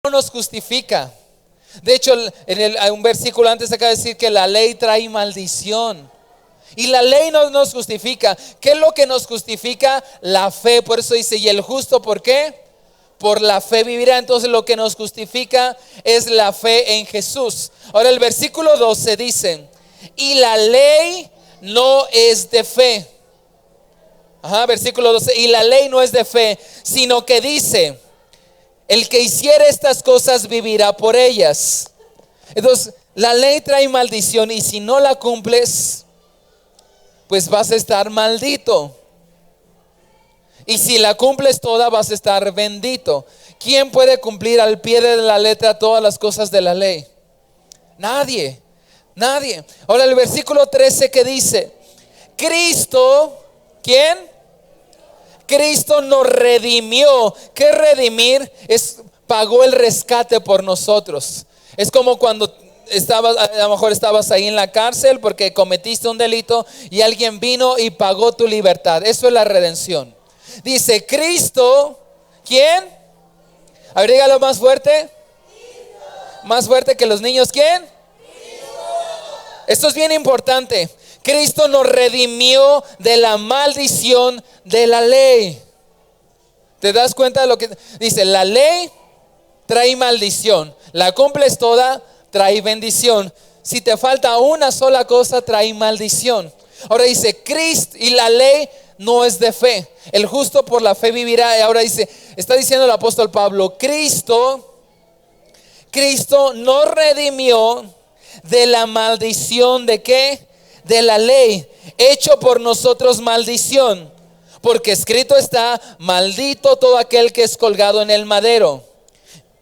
no nos justifica. De hecho, hay un versículo antes acaba de decir que la ley trae maldición. Y la ley no nos justifica. ¿Qué es lo que nos justifica? La fe. Por eso dice, ¿y el justo por qué? Por la fe vivirá. Entonces lo que nos justifica es la fe en Jesús. Ahora el versículo 12 dice, y la ley no es de fe. Versículo 12, y la ley no es de fe, sino que dice, el que hiciere estas cosas vivirá por ellas. Entonces la ley trae maldición, y si no la cumples, pues vas a estar maldito. Y si la cumples toda, vas a estar bendito. ¿Quién puede cumplir al pie de la letra todas las cosas de la ley? Nadie. Ahora el versículo 13 que dice, Cristo, ¿quién? Cristo nos redimió. ¿Qué redimir? Pagó el rescate por nosotros. Es como cuando a lo mejor estabas ahí en la cárcel porque cometiste un delito y alguien vino y pagó tu libertad. Eso es la redención. Dice Cristo, ¿quién? A ver, dígalo más fuerte. Más fuerte que los niños, ¿quién? Esto es bien importante. Cristo nos redimió de la maldición de la ley. ¿Te das cuenta de lo que dice? La ley trae maldición. La cumples toda, trae bendición. Si te falta una sola cosa, trae maldición. Ahora dice Cristo, y la ley no es de fe. El justo por la fe vivirá. Y ahora está diciendo el apóstol Pablo, Cristo nos redimió de la maldición de ¿qué? De la ley, hecho por nosotros maldición, porque escrito está, maldito todo aquel que es colgado en el madero.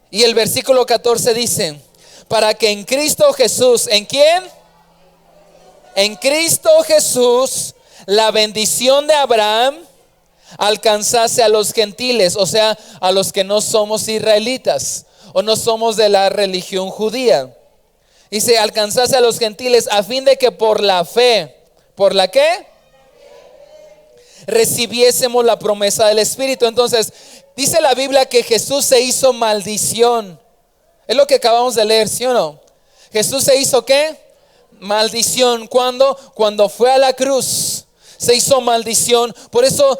Y el versículo 14 dice, para que en Cristo Jesús, ¿en quién? En Cristo Jesús, la bendición de Abraham alcanzase a los gentiles, o sea, a los que no somos israelitas o no somos de la religión judía. Dice, alcanzase a los gentiles a fin de que por la fe, ¿por la qué? Recibiésemos la promesa del Espíritu. Entonces, dice la Biblia que Jesús se hizo maldición. Es lo que acabamos de leer, ¿sí o no? Jesús se hizo ¿qué? Maldición. ¿Cuándo? Cuando fue a la cruz. Se hizo maldición. Por eso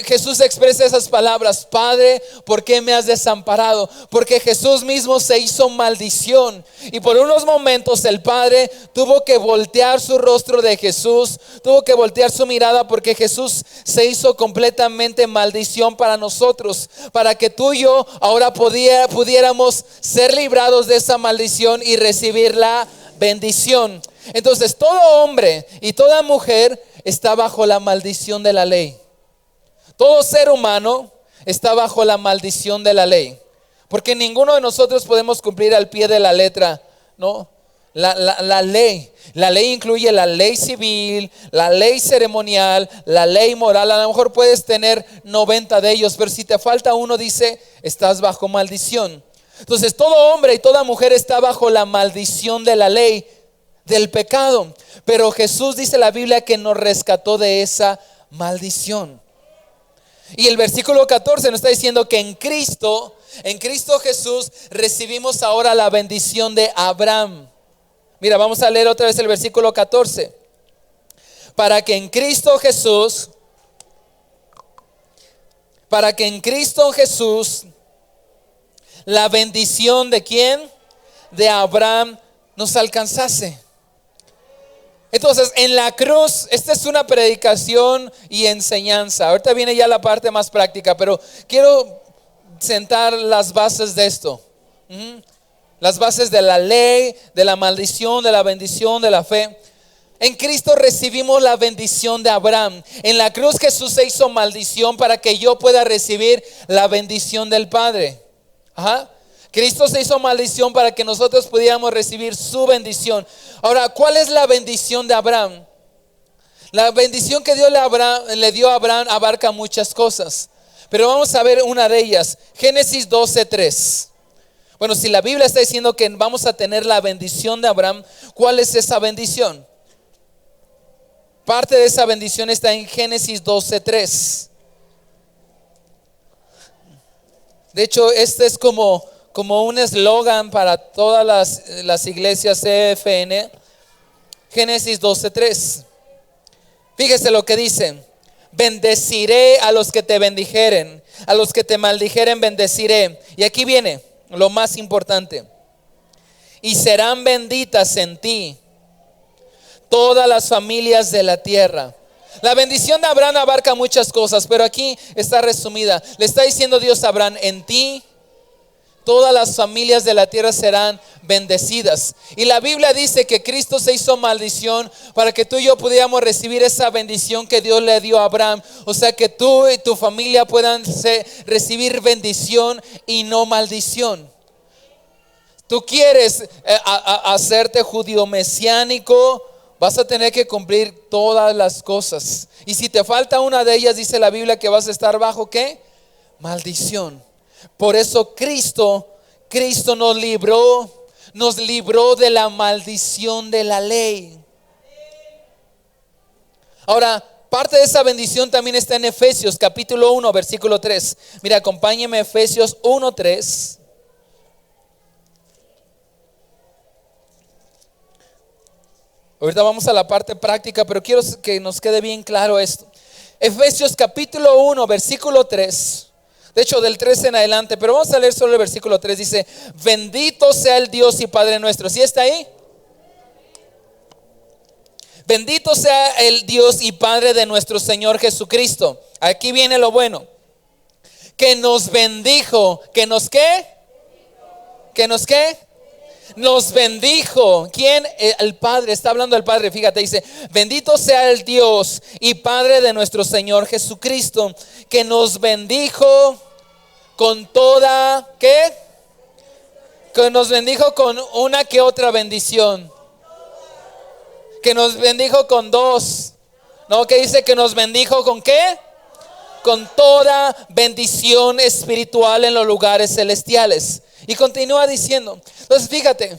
Jesús expresa esas palabras, Padre, ¿por qué me has desamparado? Porque Jesús mismo se hizo maldición. Y por unos momentos el Padre tuvo que voltear su rostro de Jesús, tuvo que voltear su mirada, porque Jesús se hizo completamente maldición para nosotros, para que tú y yo ahora pudiéramos ser librados de esa maldición y recibir la bendición. Entonces todo hombre y toda mujer está bajo la maldición de la ley. Todo ser humano está bajo la maldición de la ley, porque ninguno de nosotros podemos cumplir al pie de la letra, ¿no? La ley incluye la ley civil, la ley ceremonial, la ley moral. A lo mejor puedes tener 90 de ellos, pero si te falta uno, dice, estás bajo maldición. Entonces todo hombre y toda mujer está bajo la maldición de la ley, del pecado. Pero Jesús, dice la Biblia, que nos rescató de esa maldición. Y el versículo 14 nos está diciendo que en Cristo Jesús recibimos ahora la bendición de Abraham. Mira, vamos a leer otra vez el versículo 14. Para que en Cristo Jesús la bendición de ¿quién? De Abraham nos alcanzase. Entonces en la cruz, esta es una predicación y enseñanza. Ahorita viene ya la parte más práctica, pero quiero sentar las bases de esto. Las bases de la ley, de la maldición, de la bendición, de la fe. En Cristo recibimos la bendición de Abraham. En la cruz Jesús se hizo maldición para que yo pueda recibir la bendición del Padre. Cristo se hizo maldición para que nosotros pudiéramos recibir su bendición. Ahora, ¿cuál es la bendición de Abraham? La bendición que Dios le dio a Abraham abarca muchas cosas, pero vamos a ver una de ellas. Génesis 12:3. Bueno, si la Biblia está diciendo que vamos a tener la bendición de Abraham, ¿cuál es esa bendición? Parte de esa bendición está en Génesis 12:3. De hecho, este es como como un eslogan para todas las iglesias CFN. Génesis 12:3. Fíjese lo que dice: bendeciré a los que te bendijeren, a los que te maldijeren bendeciré. Y aquí viene lo más importante: y serán benditas en ti todas las familias de la tierra. La bendición de Abraham abarca muchas cosas, pero aquí está resumida. Le está diciendo Dios a Abraham: en ti todas las familias de la tierra serán bendecidas. Y la Biblia dice que Cristo se hizo maldición para que tú y yo pudiéramos recibir esa bendición que Dios le dio a Abraham. O sea, que tú y tu familia puedan recibir bendición y no maldición. Tú quieres hacerte judío mesiánico, vas a tener que cumplir todas las cosas. Y si te falta una de ellas, dice la Biblia que vas a estar bajo ¿qué? Maldición. Por eso Cristo nos libró de la maldición de la ley. Ahora, parte de esa bendición también está en Efesios capítulo 1 versículo 3. Mira, acompáñeme, Efesios 1:3. Ahorita vamos a la parte práctica, pero quiero que nos quede bien claro esto. Efesios capítulo 1 versículo 3. De hecho, del 3 en adelante, pero vamos a leer solo el versículo 3. Dice: bendito sea el Dios y Padre nuestro. ¿Sí está ahí? Bendito sea el Dios y Padre de nuestro Señor Jesucristo. Aquí viene lo bueno. Que nos bendijo. ¿Que nos qué? ¿Que nos qué? Nos bendijo. ¿Quién? El Padre. Está hablando del Padre. Fíjate, dice: bendito sea el Dios y Padre de nuestro Señor Jesucristo, que nos bendijo con toda, ¿qué? Que nos bendijo con una que otra bendición. Que nos bendijo con dos. No, que dice que nos bendijo con ¿qué? Con toda bendición espiritual en los lugares celestiales. Y continúa diciendo. Entonces fíjate,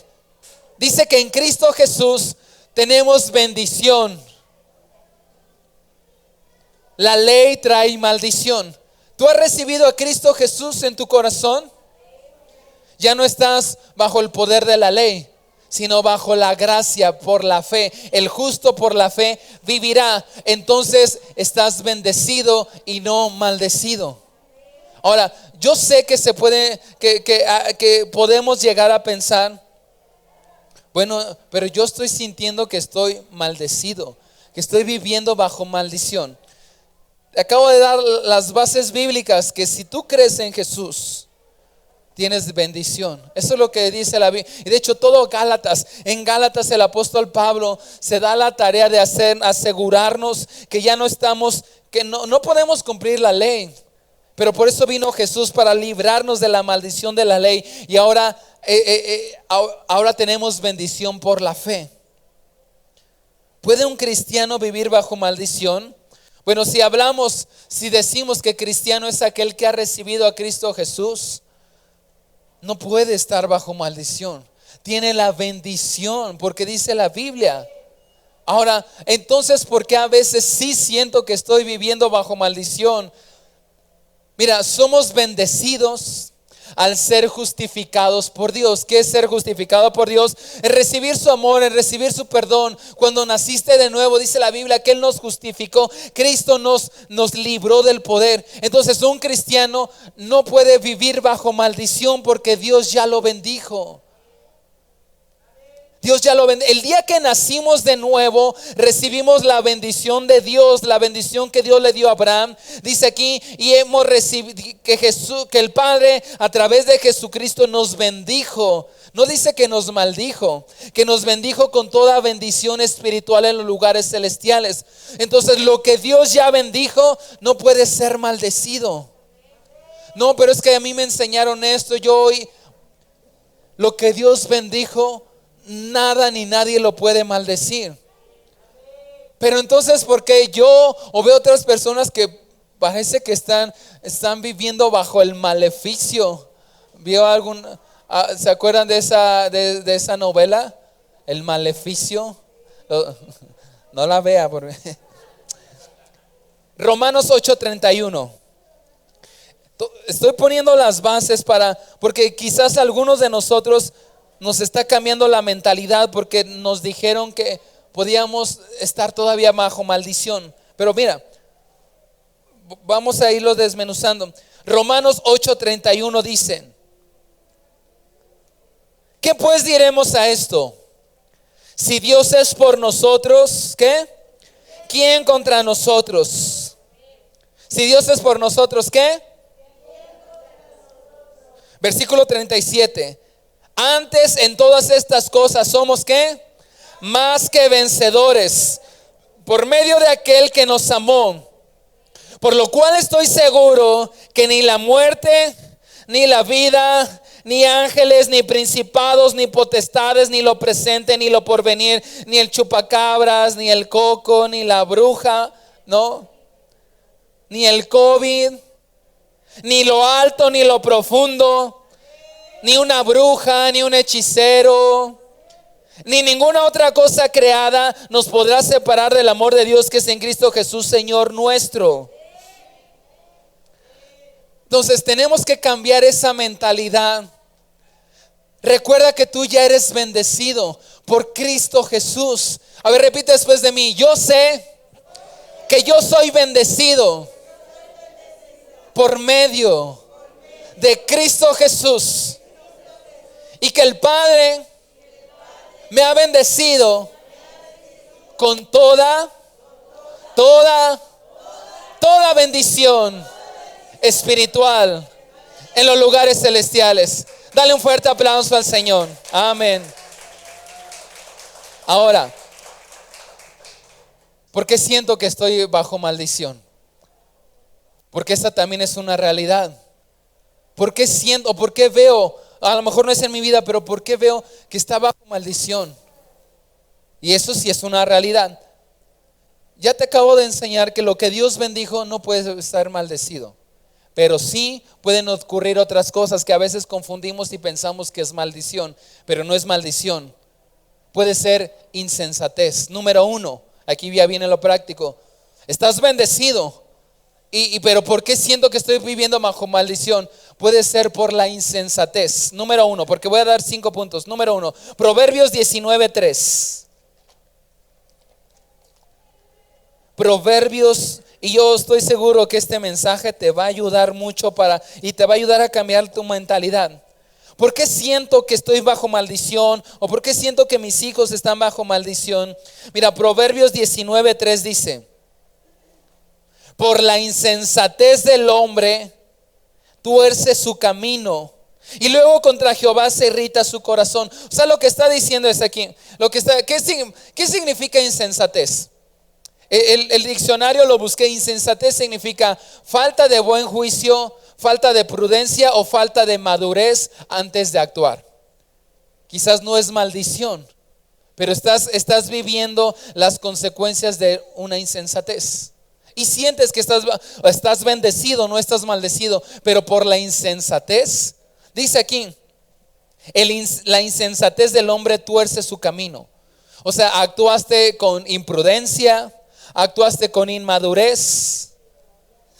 dice que en Cristo Jesús tenemos bendición. La ley trae maldición. ¿Tú has recibido a Cristo Jesús en tu corazón? Ya no estás bajo el poder de la ley, sino bajo la gracia por la fe. El justo por la fe vivirá. Entonces estás bendecido y no maldecido. Ahora, yo sé que se puede, que podemos llegar a pensar: bueno, pero yo estoy sintiendo que estoy maldecido, que estoy viviendo bajo maldición. Acabo de dar las bases bíblicas que si tú crees en Jesús, tienes bendición. Eso es lo que dice la Biblia. Y de hecho todo Gálatas, en Gálatas el apóstol Pablo se da la tarea de asegurarnos que ya no estamos, que no podemos cumplir la ley. Pero por eso vino Jesús, para librarnos de la maldición de la ley. Y ahora tenemos bendición por la fe. ¿Puede un cristiano vivir bajo maldición? Bueno, si decimos que cristiano es aquel que ha recibido a Cristo Jesús, no puede estar bajo maldición. Tiene la bendición, porque dice la Biblia. Ahora, entonces, ¿por qué a veces sí siento que estoy viviendo bajo maldición? Mira, somos bendecidos al ser justificados por Dios. ¿Qué es ser justificado por Dios? Es recibir su amor, es recibir su perdón. Cuando naciste de nuevo, dice la Biblia que Él nos justificó. Cristo nos libró del poder. Entonces un cristiano no puede vivir bajo maldición, porque Dios ya lo bendijo. Dios ya lo bendijo. El día que nacimos de nuevo, recibimos la bendición de Dios, la bendición que Dios le dio a Abraham. Dice aquí, y hemos recibido que el Padre a través de Jesucristo nos bendijo. No dice que nos maldijo, que nos bendijo con toda bendición espiritual en los lugares celestiales. Entonces lo que Dios ya bendijo no puede ser maldecido. No, pero es que a mí me enseñaron esto, lo que Dios bendijo, nada ni nadie lo puede maldecir. Pero entonces, ¿por qué yo o veo otras personas que parece que están viviendo bajo el maleficio? ¿Se acuerdan de esa novela? El Maleficio. No la vea porque Romanos 8:31. Estoy poniendo las bases porque quizás algunos de nosotros nos está cambiando la mentalidad porque nos dijeron que podíamos estar todavía bajo maldición. Pero mira, vamos a irlo desmenuzando. Romanos 8:31 dice: ¿qué pues diremos a esto? Si Dios es por nosotros, ¿qué? ¿Quién contra nosotros? Si Dios es por nosotros, ¿qué? Versículo 37. Antes en todas estas cosas somos, ¿qué? Más que vencedores por medio de aquel que nos amó. Por lo cual estoy seguro que ni la muerte, ni la vida, ni ángeles, ni principados, ni potestades, ni lo presente, ni lo porvenir, ni el chupacabras, ni el coco, ni la bruja, ¿no? Ni el COVID, ni lo alto, ni lo profundo, ni una bruja, ni un hechicero, ni ninguna otra cosa creada nos podrá separar del amor de Dios que es en Cristo Jesús, Señor nuestro. Entonces tenemos que cambiar esa mentalidad. Recuerda que tú ya eres bendecido por Cristo Jesús. A ver, repite después de mí: yo sé que yo soy bendecido por medio de Cristo Jesús, y que el Padre me ha bendecido con toda bendición espiritual en los lugares celestiales. Dale un fuerte aplauso al Señor. Amén. Ahora, ¿por qué siento que estoy bajo maldición? Porque esta también es una realidad. ¿Por qué siento, por qué veo, a lo mejor no es en mi vida, pero por qué veo que está bajo maldición? Y eso sí es una realidad. Ya te acabo de enseñar que lo que Dios bendijo no puede estar maldecido. Pero sí pueden ocurrir otras cosas que a veces confundimos y pensamos que es maldición, pero no es maldición. Puede ser insensatez. Número 1, aquí ya viene lo práctico. Estás bendecido, pero ¿por qué siento que estoy viviendo bajo maldición? Puede ser por la insensatez. Número 1, porque voy a dar 5 puntos. Número 1, Proverbios 19:3. Proverbios. Y yo estoy seguro que este mensaje te va a ayudar mucho y te va a ayudar a cambiar tu mentalidad. ¿Por qué siento que estoy bajo maldición? ¿O por qué siento que mis hijos están bajo maldición? Mira, Proverbios 19:3 dice: por la insensatez del hombre tuerce su camino, y luego contra Jehová se irrita su corazón. O sea, lo que está diciendo es aquí. ¿Qué significa insensatez? El diccionario lo busqué. Insensatez significa falta de buen juicio, falta de prudencia o falta de madurez antes de actuar. Quizás no es maldición, pero estás viviendo las consecuencias de una insensatez. Y sientes que estás bendecido, no estás maldecido, pero por la insensatez. Dice aquí, la insensatez del hombre tuerce su camino. O sea, actuaste con imprudencia, actuaste con inmadurez.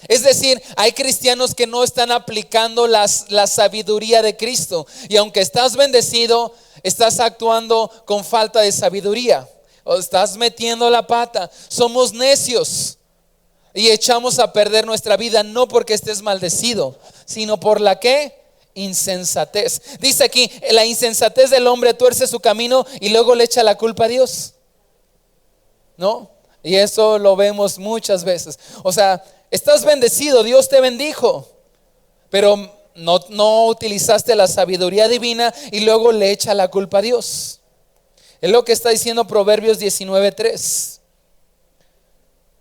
Es decir, hay cristianos que no están aplicando la sabiduría de Cristo. Y aunque estás bendecido, estás actuando con falta de sabiduría, o estás metiendo la pata. Somos necios y echamos a perder nuestra vida, no porque estés maldecido, sino por la ¿qué? Insensatez. Dice aquí, la insensatez del hombre tuerce su camino y luego le echa la culpa a Dios, ¿no? Y eso lo vemos muchas veces. O sea, estás bendecido, Dios te bendijo, pero no utilizaste la sabiduría divina y luego le echa la culpa a Dios. Es lo que está diciendo Proverbios 19:3.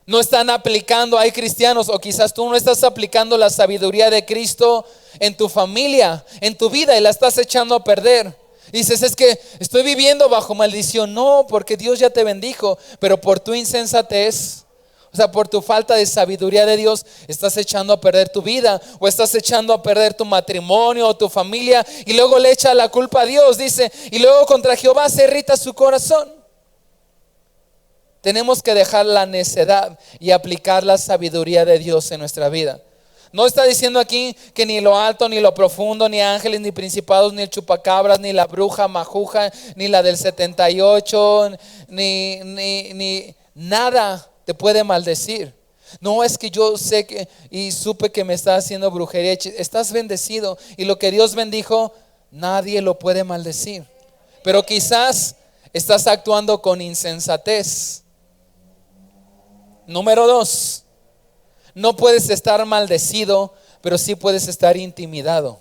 No están aplicando, hay cristianos, o quizás tú no estás aplicando la sabiduría de Cristo en tu familia, en tu vida, y la estás echando a perder. Dices, es que estoy viviendo bajo maldición. No, porque Dios ya te bendijo, pero por tu insensatez, o sea, por tu falta de sabiduría de Dios, estás echando a perder tu vida, o estás echando a perder tu matrimonio o tu familia, y luego le echa la culpa a Dios. Dice, y luego contra Jehová se irrita su corazón. Tenemos que dejar la necedad y aplicar la sabiduría de Dios en nuestra vida. No está diciendo aquí que ni lo alto, ni lo profundo, ni ángeles, ni principados, ni el chupacabras, ni la bruja majuja, ni la del 78, ni nada te puede maldecir. No es que yo sé que y supe que me está haciendo brujería. Estás bendecido y lo que Dios bendijo, nadie lo puede maldecir. Pero quizás estás actuando con insensatez. Número 2, no puedes estar maldecido, pero sí puedes estar intimidado.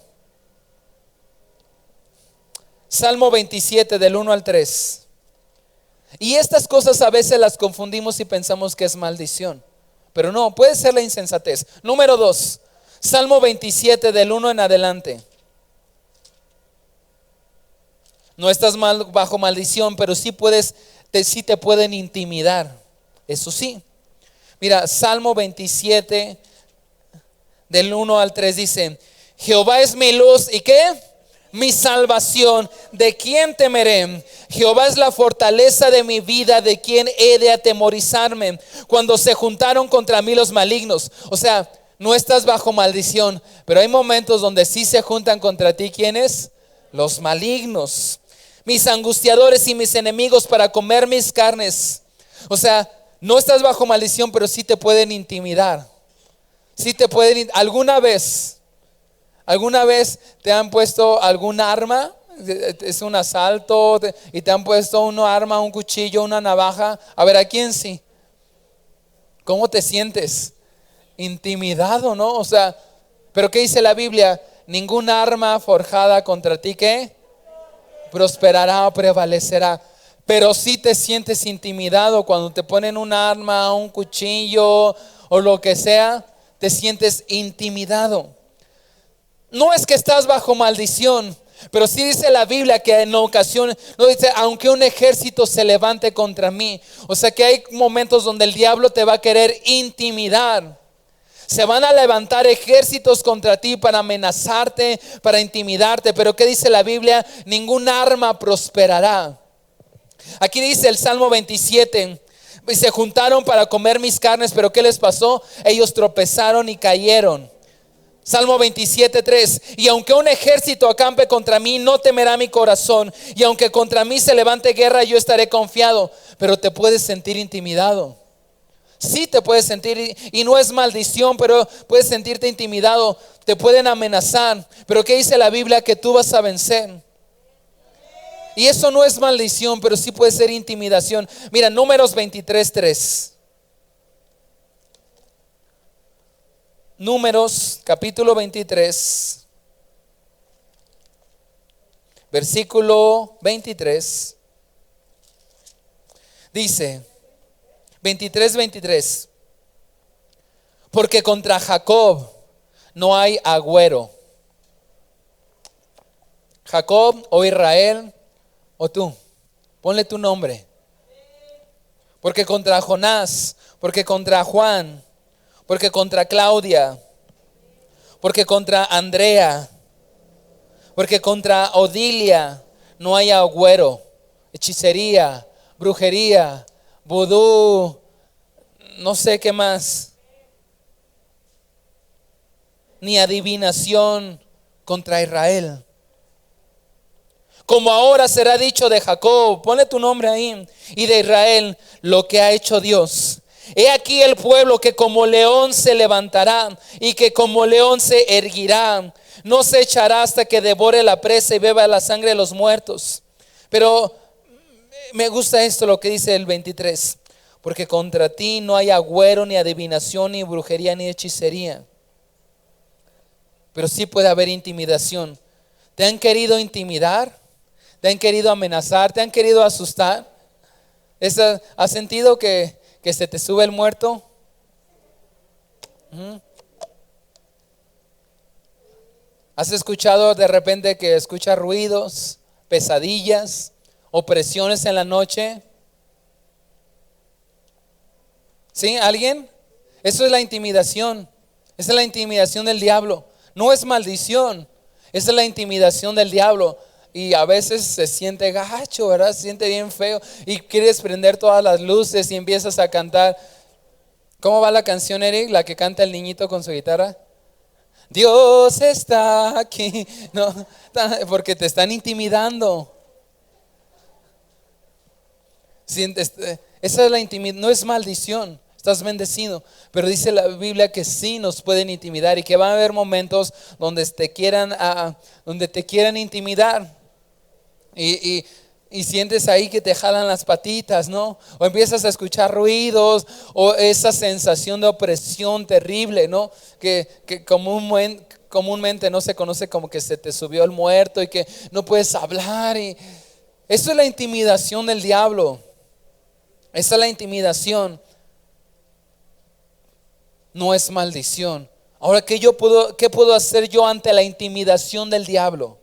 Salmo 27 del 1 al 3. Y estas cosas a veces las confundimos y pensamos que es maldición, pero no, puede ser la insensatez. Número 2, Salmo 27 del 1 en adelante. No estás bajo maldición, pero sí te pueden intimidar. Eso sí. Mira, Salmo 27 del 1 al 3 dice: Jehová es mi luz y ¿qué? Mi salvación, ¿de quién temeré? Jehová es la fortaleza de mi vida, ¿de quién he de atemorizarme? Cuando se juntaron contra mí los malignos. O sea, no estás bajo maldición, pero hay momentos donde sí se juntan contra ti. ¿Quiénes? Los malignos. Mis angustiadores y mis enemigos para comer mis carnes. O sea, no estás bajo maldición, pero sí te pueden intimidar. Sí te pueden. ¿Alguna vez te han puesto algún arma? Es un asalto y te han puesto una arma, un cuchillo, una navaja. A ver, ¿a quién sí? ¿Cómo te sientes? Intimidado, ¿no? O sea, pero ¿qué dice la Biblia? Ningún arma forjada contra ti, ¿qué? Prosperará o prevalecerá. Pero si te sientes intimidado cuando te ponen un arma, un cuchillo o lo que sea, te sientes intimidado. No es que estás bajo maldición, pero sí dice la Biblia que en ocasiones, no dice, aunque un ejército se levante contra mí. O sea que hay momentos donde el diablo te va a querer intimidar. Se van a levantar ejércitos contra ti para amenazarte, para intimidarte. Pero ¿qué dice la Biblia? Ningún arma prosperará. Aquí dice el Salmo 27, y se juntaron para comer mis carnes, pero ¿qué les pasó? Ellos tropezaron y cayeron. Salmo 27:3. Y aunque un ejército acampe contra mí, no temerá mi corazón. Y aunque contra mí se levante guerra, yo estaré confiado. Pero te puedes sentir intimidado. Sí te puedes sentir, y no es maldición, pero puedes sentirte intimidado. Te pueden amenazar, pero ¿qué dice la Biblia? Que tú vas a vencer. Y eso no es maldición, pero sí puede ser intimidación. Mira, Números 23:3. Números capítulo 23, versículo 23. Dice 23:23. Porque contra Jacob no hay agüero. Jacob o Israel o tú, ponle tu nombre. Porque contra Jonás, porque contra Juan, porque contra Claudia, porque contra Andrea, porque contra Odilia no hay agüero, hechicería, brujería, vudú, no sé qué más, ni adivinación contra Israel. Como ahora será dicho de Jacob, ponle tu nombre ahí, y de Israel, lo que ha hecho Dios. He aquí el pueblo que como león se levantará y que como león se erguirá. No se echará hasta que devore la presa y beba la sangre de los muertos. Pero me gusta esto, lo que dice el 23. Porque contra ti no hay agüero, ni adivinación, ni brujería, ni hechicería. Pero sí puede haber intimidación. ¿Te han querido intimidar? ¿Te han querido amenazar? ¿Te han querido asustar? ¿Has sentido que se te sube el muerto? ¿Has escuchado de repente que escuchas ruidos, pesadillas, opresiones en la noche? ¿Sí? ¿Alguien? Eso es la intimidación. Esa es la intimidación del diablo. No es maldición. Esa es la intimidación del diablo. Y a veces se siente gacho, ¿verdad? Se siente bien feo. Y quieres prender todas las luces y empiezas a cantar. ¿Cómo va la canción, Eric? La que canta el niñito con su guitarra. Dios está aquí. No, porque te están intimidando. Esa es la intimidad, no es maldición. Estás bendecido, pero dice la Biblia que sí nos pueden intimidar y que van a haber momentos donde donde te quieran intimidar y sientes ahí que te jalan las patitas, ¿no? O empiezas a escuchar ruidos o esa sensación de opresión terrible, ¿no? Que comúnmente no se conoce como que se te subió el muerto y que no puedes hablar. Y eso es la intimidación del diablo. Esa es la intimidación. No es maldición. Ahora, ¿qué puedo hacer yo ante la intimidación del diablo?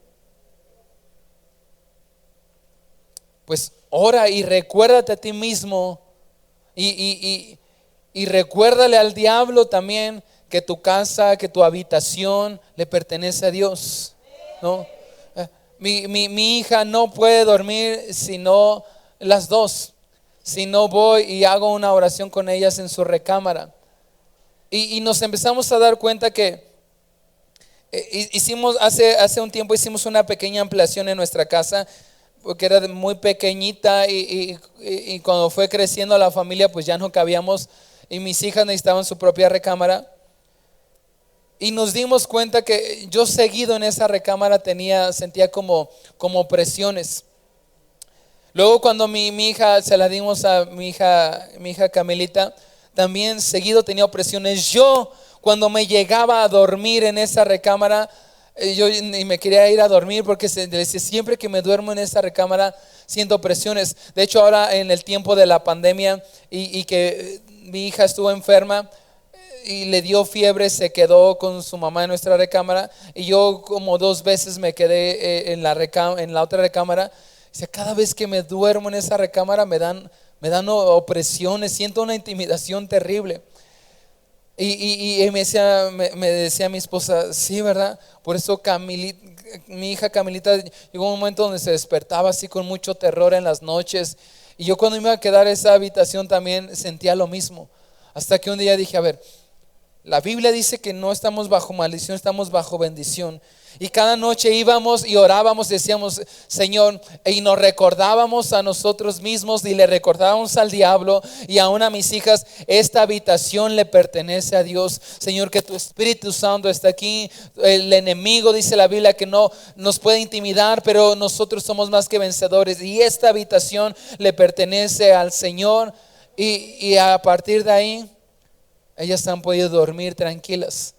Pues ora y recuérdate a ti mismo y recuérdale al diablo también que tu casa, que tu habitación le pertenece a Dios, ¿no? Mi hija no puede dormir si no las dos, si no voy y hago una oración con ellas en su recámara. Y nos empezamos a dar cuenta que hace un tiempo hicimos una pequeña ampliación en nuestra casa, porque era muy pequeñita y cuando fue creciendo la familia pues ya no cabíamos y mis hijas necesitaban su propia recámara. Y nos dimos cuenta que yo seguido en esa recámara sentía como presiones. Luego cuando mi hija se la dimos a mi hija Camilita, también seguido tenía opresiones. Yo cuando me llegaba a dormir en esa recámara, yo ni me quería ir a dormir porque siempre que me duermo en esa recámara siento opresiones. De hecho ahora en el tiempo de la pandemia y que mi hija estuvo enferma y le dio fiebre, se quedó con su mamá en nuestra recámara y yo como 2 veces me quedé en la otra recámara. O sea, cada vez que me duermo en esa recámara me dan opresiones, siento una intimidación terrible. Y me decía mi esposa, sí, ¿verdad? Por eso mi hija Camilita llegó un momento donde se despertaba así con mucho terror en las noches. Y yo cuando me iba a quedar en esa habitación también sentía lo mismo. Hasta que un día dije, a ver, la Biblia dice que no estamos bajo maldición, estamos bajo bendición. Y cada noche íbamos y orábamos, decíamos, Señor, y nos recordábamos a nosotros mismos y le recordábamos al diablo y aún a mis hijas, esta habitación le pertenece a Dios. Señor, que tu Espíritu Santo está aquí. El enemigo, dice la Biblia, que no nos puede intimidar, pero nosotros somos más que vencedores. Y esta habitación le pertenece al Señor. Y a partir de ahí ellas han podido dormir tranquilas.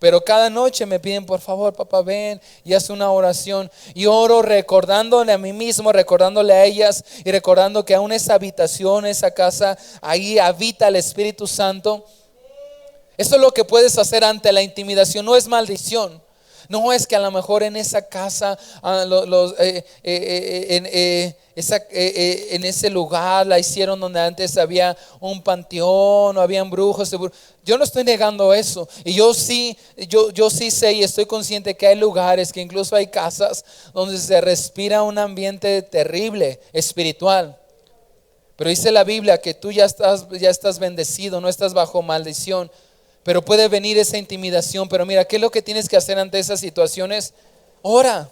Pero cada noche me piden, por favor, papá, ven y haz una oración. Y oro recordándole a mí mismo, recordándole a ellas y recordando que aún esa habitación, esa casa, ahí habita el Espíritu Santo. Eso es lo que puedes hacer ante la intimidación, no es maldición. No es que a lo mejor en esa casa, en ese lugar la hicieron donde antes había un panteón o habían brujos. Yo no estoy negando eso. Y yo sí sé y estoy consciente que hay lugares, que incluso hay casas donde se respira un ambiente terrible, espiritual. Pero dice la Biblia que tú ya estás bendecido, no estás bajo maldición. Pero puede venir esa intimidación. Pero mira, ¿qué es lo que tienes que hacer ante esas situaciones? Ora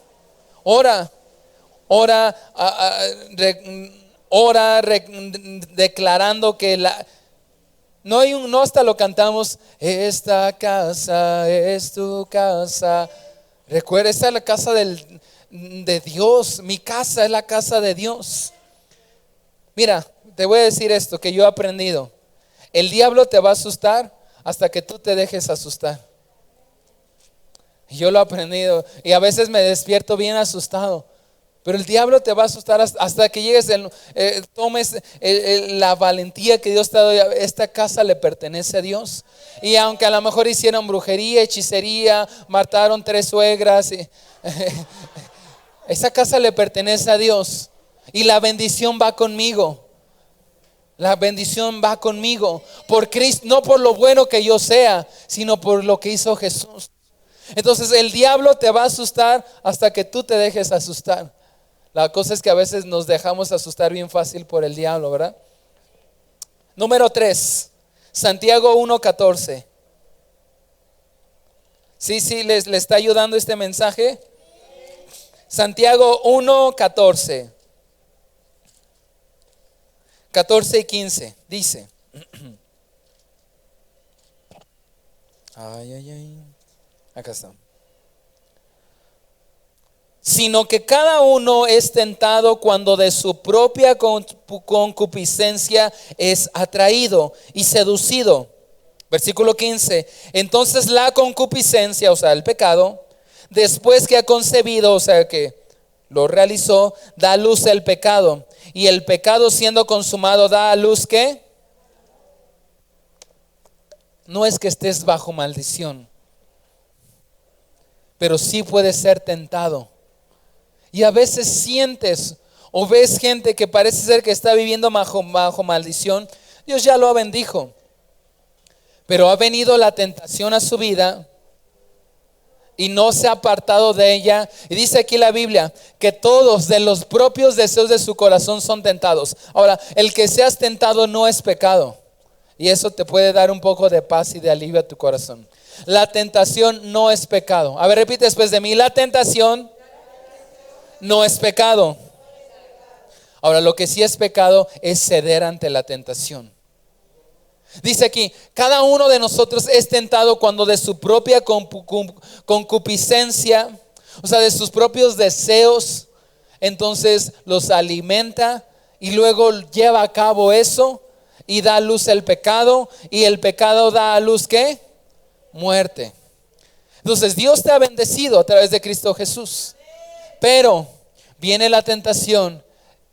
declarando que no hasta lo cantamos, esta casa es tu casa. Recuerda, esta es la casa de Dios. Mi casa es la casa de Dios. Mira, te voy a decir esto que yo he aprendido. El diablo te va a asustar hasta que tú te dejes asustar. Yo lo he aprendido y a veces me despierto bien asustado. Pero el diablo te va a asustar hasta que llegues, tomes la valentía que Dios te ha dado. Esta casa le pertenece a Dios. Y aunque a lo mejor hicieron brujería, hechicería, mataron 3 suegras, esa casa le pertenece a Dios. Y la bendición va conmigo. La bendición va conmigo por Cristo, no por lo bueno que yo sea, sino por lo que hizo Jesús. Entonces el diablo te va a asustar hasta que tú te dejes asustar. La cosa es que a veces nos dejamos asustar bien fácil por el diablo, ¿verdad? Número 3, Santiago 1:14. Sí, ¿le está ayudando este mensaje? Santiago 1:14. 14 y 15 dice. Acá está. Sino que cada uno es tentado cuando de su propia concupiscencia es atraído y seducido. Versículo 15. Entonces la concupiscencia, o sea, el pecado, después que ha concebido, o sea, que lo realizó, da a luz el pecado. Y el pecado, siendo consumado, da a luz ¿qué? No es que estés bajo maldición, pero sí puedes ser tentado. Y a veces sientes o ves gente que parece ser que está viviendo bajo maldición. Dios ya lo bendijo, pero ha venido la tentación a su vida y no se ha apartado de ella. Y dice aquí la Biblia que todos de los propios deseos de su corazón son tentados. Ahora, el que seas tentado no es pecado, y eso te puede dar un poco de paz y de alivio a tu corazón. La tentación no es pecado. A ver, repite después de mí: la tentación no es pecado. Ahora, lo que sí es pecado es ceder ante la tentación. Dice aquí, cada uno de nosotros es tentado cuando de su propia concupiscencia, o sea, de sus propios deseos, entonces los alimenta y luego lleva a cabo eso y da a luz el pecado, y el pecado da a luz ¿qué? Muerte. Entonces Dios te ha bendecido a través de Cristo Jesús, pero viene la tentación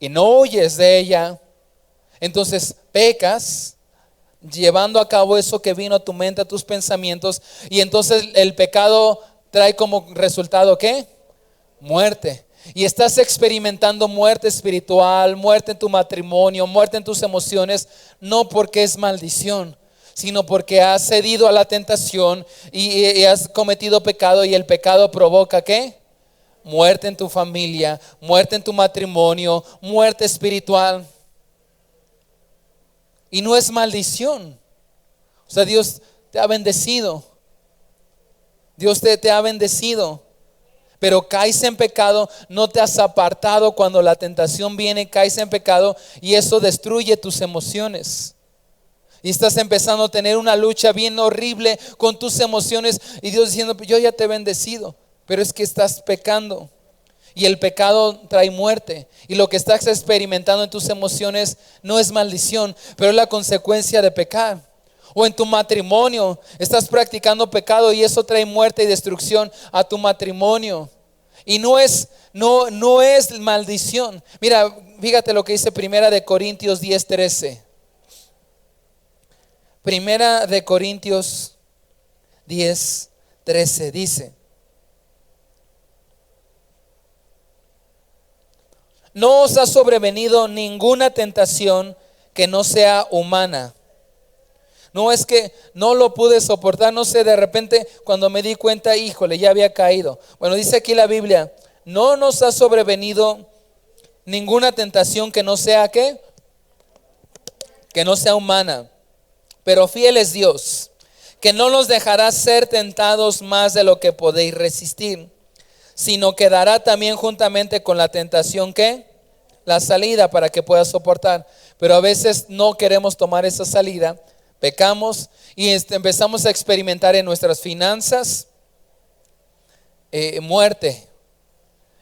y no huyes de ella, entonces pecas, llevando a cabo eso que vino a tu mente, a tus pensamientos, y entonces el pecado trae como resultado ¿qué? Muerte. Y estás experimentando muerte espiritual, muerte en tu matrimonio, muerte en tus emociones, no porque es maldición, sino porque has cedido a la tentación y has cometido pecado, y el pecado provoca ¿qué? Muerte en tu familia, muerte en tu matrimonio, muerte espiritual. Y no es maldición. O sea, Dios te ha bendecido. Dios te ha bendecido. Pero caes en pecado, no te has apartado. Cuando la tentación viene, caes en pecado y eso destruye tus emociones. Y estás empezando a tener una lucha bien horrible con tus emociones. Y Dios diciendo, yo ya te he bendecido, pero es que estás pecando. Y el pecado trae muerte. Y lo que estás experimentando en tus emociones no es maldición, pero es la consecuencia de pecar. O en tu matrimonio estás practicando pecado y eso trae muerte y destrucción a tu matrimonio. Y no es maldición. Mira, fíjate lo que dice Primera de Corintios 10:13. Primera de Corintios 10:13 dice: no os ha sobrevenido ninguna tentación que no sea humana. No es que no lo pude soportar, no sé, de repente cuando me di cuenta, híjole, ya había caído. Bueno, dice aquí la Biblia, no nos ha sobrevenido ninguna tentación que no sea ¿qué? Que no sea humana. Pero fiel es Dios, que no nos dejará ser tentados más de lo que podéis resistir, sino que dará también juntamente con la tentación ¿qué? La salida para que puedas soportar. Pero a veces no queremos tomar esa salida, pecamos y empezamos a experimentar en nuestras finanzas muerte,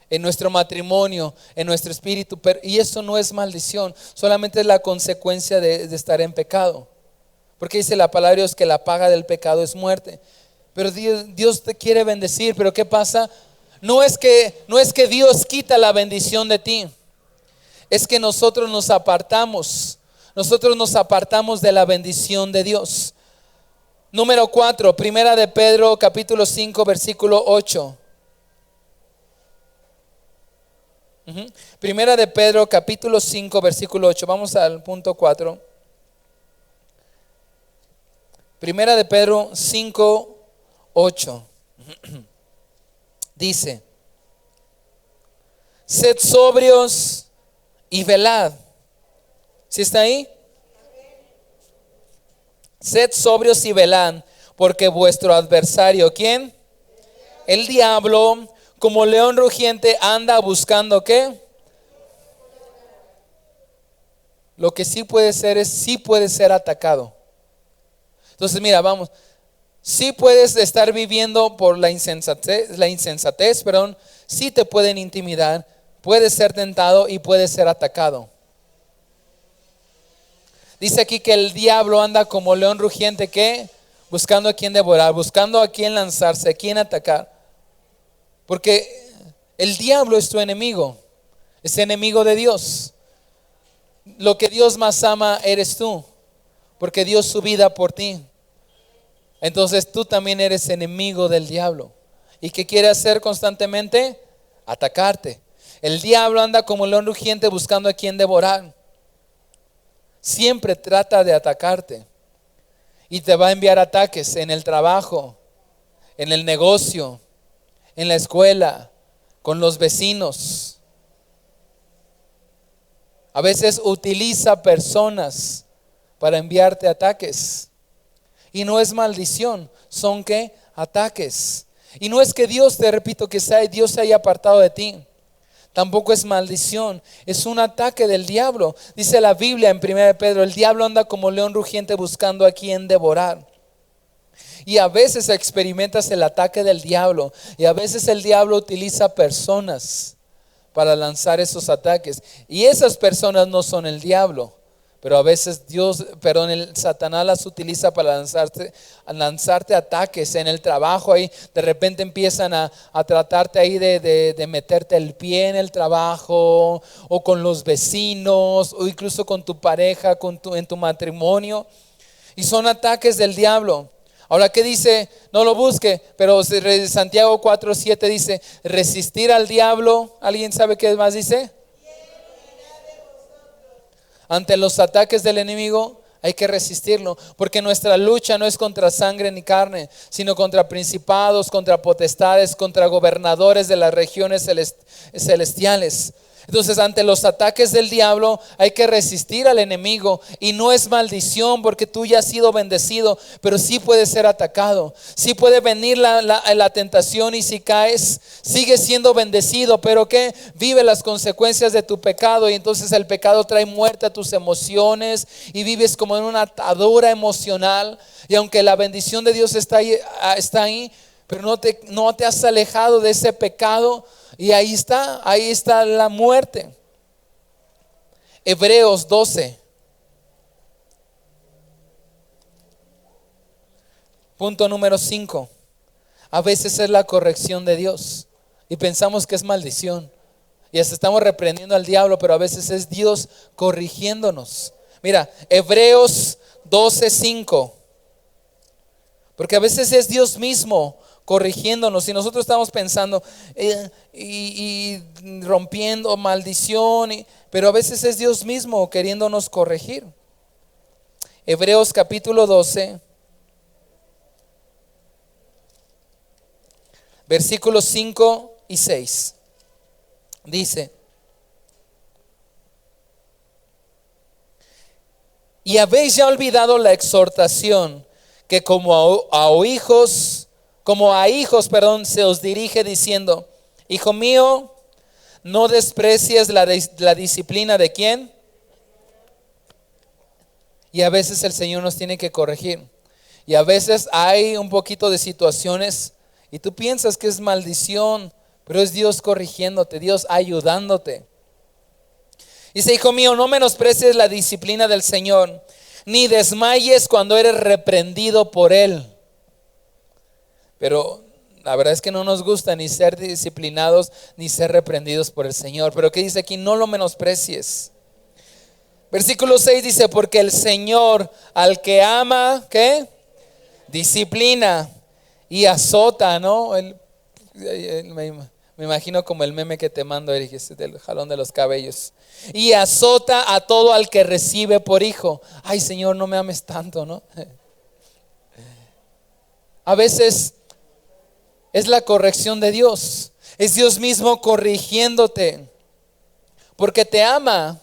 en nuestro matrimonio, en nuestro espíritu. Y eso no es maldición, solamente es la consecuencia de estar en pecado. Porque dice la palabra de Dios que la paga del pecado es muerte. Pero Dios te quiere bendecir. Pero ¿qué pasa? No es que Dios quita la bendición de ti, es que nosotros nos apartamos de la bendición de Dios. Número 4, Primera de Pedro capítulo 5 versículo 8. Primera de Pedro capítulo 5 versículo 8. Vamos al punto 4. Primera de Pedro 5, 8. Dice: sed sobrios y velad. ¿Sí está ahí? Sed sobrios y velad, porque vuestro adversario, ¿quién? El diablo, como león rugiente, anda buscando ¿qué? Lo que sí puede ser es, sí puede ser atacado. Entonces mira, vamos, sí puedes estar viviendo por la insensatez, sí te pueden intimidar, puedes ser tentado y puedes ser atacado. Dice aquí que el diablo anda como león rugiente, ¿qué? Buscando a quien devorar, buscando a quien lanzarse, a quien atacar. Porque el diablo es tu enemigo, es enemigo de Dios. Lo que Dios más ama eres tú, porque dio su vida por ti. Entonces tú también eres enemigo del diablo. ¿Y qué quiere hacer constantemente? Atacarte. El diablo anda como león rugiente buscando a quien devorar. Siempre trata de atacarte. Y te va a enviar ataques en el trabajo, en el negocio, en la escuela, con los vecinos. A veces utiliza personas para enviarte ataques. Y no es maldición, son ¿qué? Ataques. Y no es que Dios, te repito, que Dios se haya apartado de ti. Tampoco es maldición, es un ataque del diablo. Dice la Biblia en 1 Pedro, el diablo anda como león rugiente buscando a quien devorar. Y a veces experimentas el ataque del diablo. Y a veces el diablo utiliza personas para lanzar esos ataques. Y esas personas no son el diablo. Pero a veces el Satanás las utiliza para lanzarte ataques en el trabajo. Ahí de repente empiezan a tratarte ahí de meterte el pie en el trabajo, o con los vecinos, o incluso con tu pareja, en tu matrimonio. Y son ataques del diablo. Ahora, ¿qué dice? No lo busque, pero Santiago 4:7 dice, resistir al diablo. ¿Alguien sabe qué más dice? Ante los ataques del enemigo hay que resistirlo, porque nuestra lucha no es contra sangre ni carne, sino contra principados, contra potestades, contra gobernadores de las regiones celestiales. Entonces, ante los ataques del diablo hay que resistir al enemigo. Y no es maldición, porque tú ya has sido bendecido, pero sí puede ser atacado. Sí puede venir la tentación, y si caes, sigues siendo bendecido, pero ¿qué? Vive las consecuencias de tu pecado. Y entonces el pecado trae muerte a tus emociones, y vives como en una atadura emocional. Y aunque la bendición de Dios está ahí, pero no te has alejado de ese pecado. Y ahí está la muerte. Hebreos 12. Punto número 5. A veces es la corrección de Dios y pensamos que es maldición. Y hasta estamos reprendiendo al diablo, pero a veces es Dios corrigiéndonos. Mira, Hebreos 12:5. Porque a veces es Dios mismo corrigiéndonos, y nosotros estamos pensando y rompiendo maldición, pero a veces es Dios mismo queriéndonos corregir. Hebreos capítulo 12, versículos 5 y 6. Dice: y habéis ya olvidado la exhortación que como a hijos se os dirige, diciendo: hijo mío, no desprecies la disciplina de ¿quién? Y a veces el Señor nos tiene que corregir. Y a veces hay un poquito de situaciones y tú piensas que es maldición, pero es Dios corrigiéndote, Dios ayudándote. Dice: hijo mío, no menosprecies la disciplina del Señor, ni desmayes cuando eres reprendido por Él. Pero la verdad es que no nos gusta ni ser disciplinados ni ser reprendidos por el Señor. Pero ¿qué dice aquí? No lo menosprecies. Versículo 6 dice: porque el Señor al que ama, ¿qué? Disciplina y azota, ¿no? Me imagino como el meme que te mando, Eric, del jalón de los cabellos. Y azota a todo al que recibe por hijo. Ay, Señor, no me ames tanto, ¿no? A veces es la corrección de Dios. Es Dios mismo corrigiéndote, porque te ama,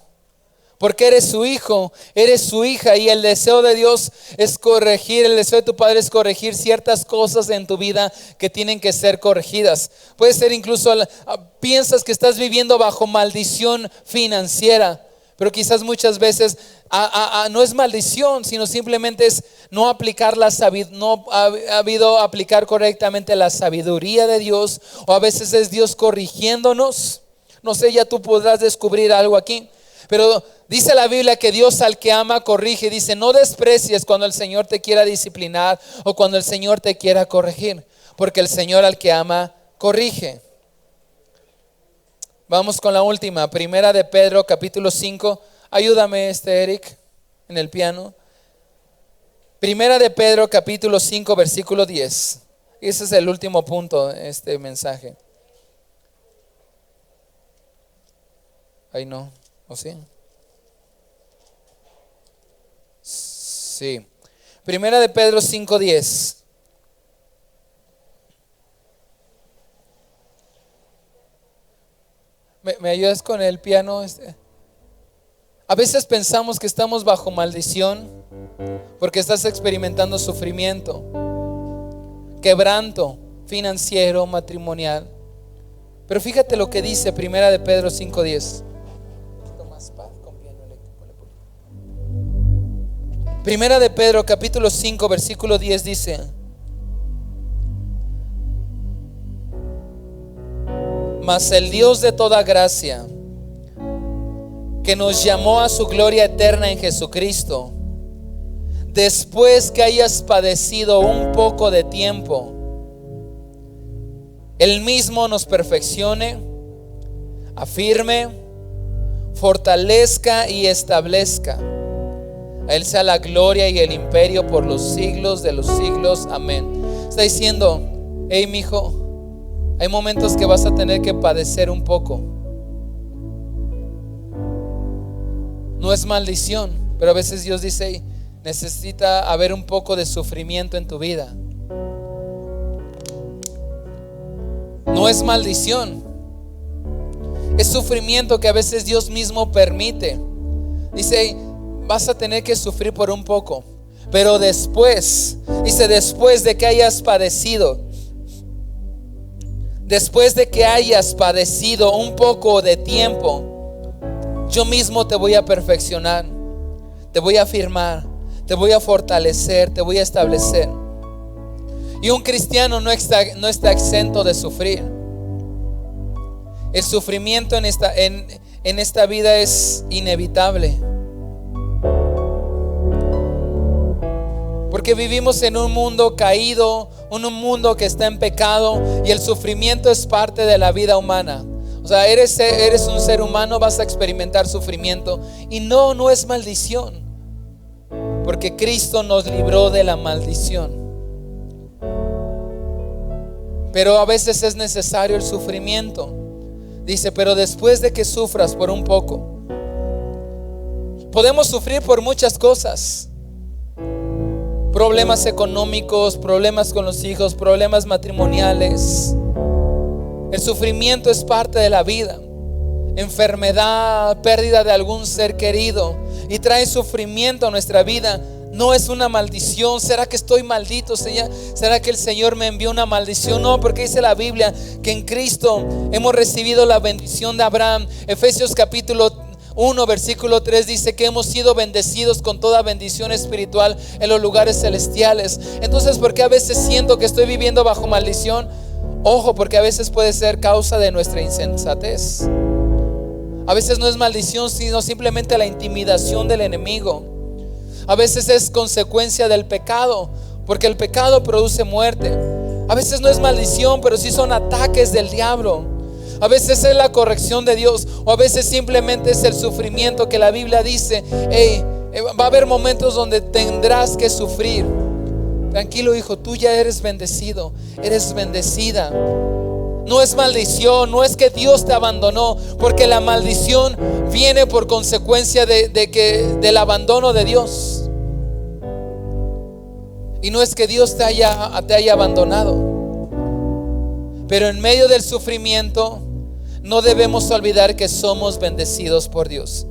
Porque eres su hijo, eres su hija, y el deseo de Dios es corregir, el deseo de tu Padre es corregir ciertas cosas en tu vida que tienen que ser corregidas. Puede ser incluso, piensas que estás viviendo bajo maldición financiera, pero quizás muchas veces no es maldición, sino simplemente es no aplicar no ha habido aplicar correctamente la sabiduría de Dios, o a veces es Dios corrigiéndonos. No sé, ya tú podrás descubrir algo aquí. Pero dice la Biblia que Dios al que ama corrige. Dice, no desprecies cuando el Señor te quiera disciplinar o cuando el Señor te quiera corregir, porque el Señor al que ama corrige. Vamos con la última, Primera de Pedro capítulo 5. Ayúdame Eric en el piano. Primera de Pedro capítulo 5 versículo 10. Ese es el último punto de este mensaje. Ahí no. ¿O sí? Sí. Primera de Pedro 5:10. ¿Me ayudas con el piano? A veces pensamos que estamos bajo maldición porque estás experimentando sufrimiento, quebranto financiero, matrimonial. Pero fíjate lo que dice Primera de Pedro 5:10. Primera de Pedro capítulo 5 versículo 10 dice: mas el Dios de toda gracia, que nos llamó a su gloria eterna en Jesucristo, después que hayas padecido un poco de tiempo, Él mismo nos perfeccione, afirme, fortalezca y establezca. A Él sea la gloria y el imperio por los siglos de los siglos. Amén. Está diciendo, hey mi hijo, hay momentos que vas a tener que padecer un poco. No es maldición, pero a veces Dios dice, hey, necesita haber un poco de sufrimiento en tu vida. No es maldición, es sufrimiento que a veces Dios mismo permite. Dice, hey, vas a tener que sufrir por un poco, pero después, dice, después de que hayas padecido, después de que hayas padecido un poco de tiempo, yo mismo te voy a perfeccionar, te voy a afirmar, te voy a fortalecer, te voy a establecer. Y un cristiano no está exento de sufrir. El sufrimiento en esta vida es inevitable, porque vivimos en un mundo caído, en un mundo que está en pecado, y el sufrimiento es parte de la vida humana. O sea, eres un ser humano, vas a experimentar sufrimiento, y no es maldición, porque Cristo nos libró de la maldición. Pero a veces es necesario el sufrimiento. Dice, pero después de que sufras por un poco, podemos sufrir por muchas cosas. Problemas económicos, problemas con los hijos, problemas matrimoniales. El sufrimiento es parte de la vida. Enfermedad, pérdida de algún ser querido, y trae sufrimiento a nuestra vida. No es una maldición. ¿Será que estoy maldito, Señor? ¿Será que el Señor me envió una maldición? No, porque dice la Biblia que en Cristo hemos recibido la bendición de Abraham. Efesios capítulo 1 versículo 3 dice que hemos sido bendecidos con toda bendición espiritual en los lugares celestiales. Entonces, ¿por qué a veces siento que estoy viviendo bajo maldición? Ojo, porque a veces puede ser causa de nuestra insensatez. A veces no es maldición, sino simplemente la intimidación del enemigo. A veces es consecuencia del pecado, porque el pecado produce muerte. A veces no es maldición, pero sí son ataques del diablo. A veces es la corrección de Dios, o a veces simplemente es el sufrimiento que la Biblia dice, hey, va a haber momentos donde tendrás que sufrir. Tranquilo, hijo, tú ya eres bendecido, eres bendecida. No es maldición, no es que Dios te abandonó, porque la maldición viene por consecuencia del abandono de Dios. Y no es que Dios te haya abandonado. Pero en medio del sufrimiento no debemos olvidar que somos bendecidos por Dios.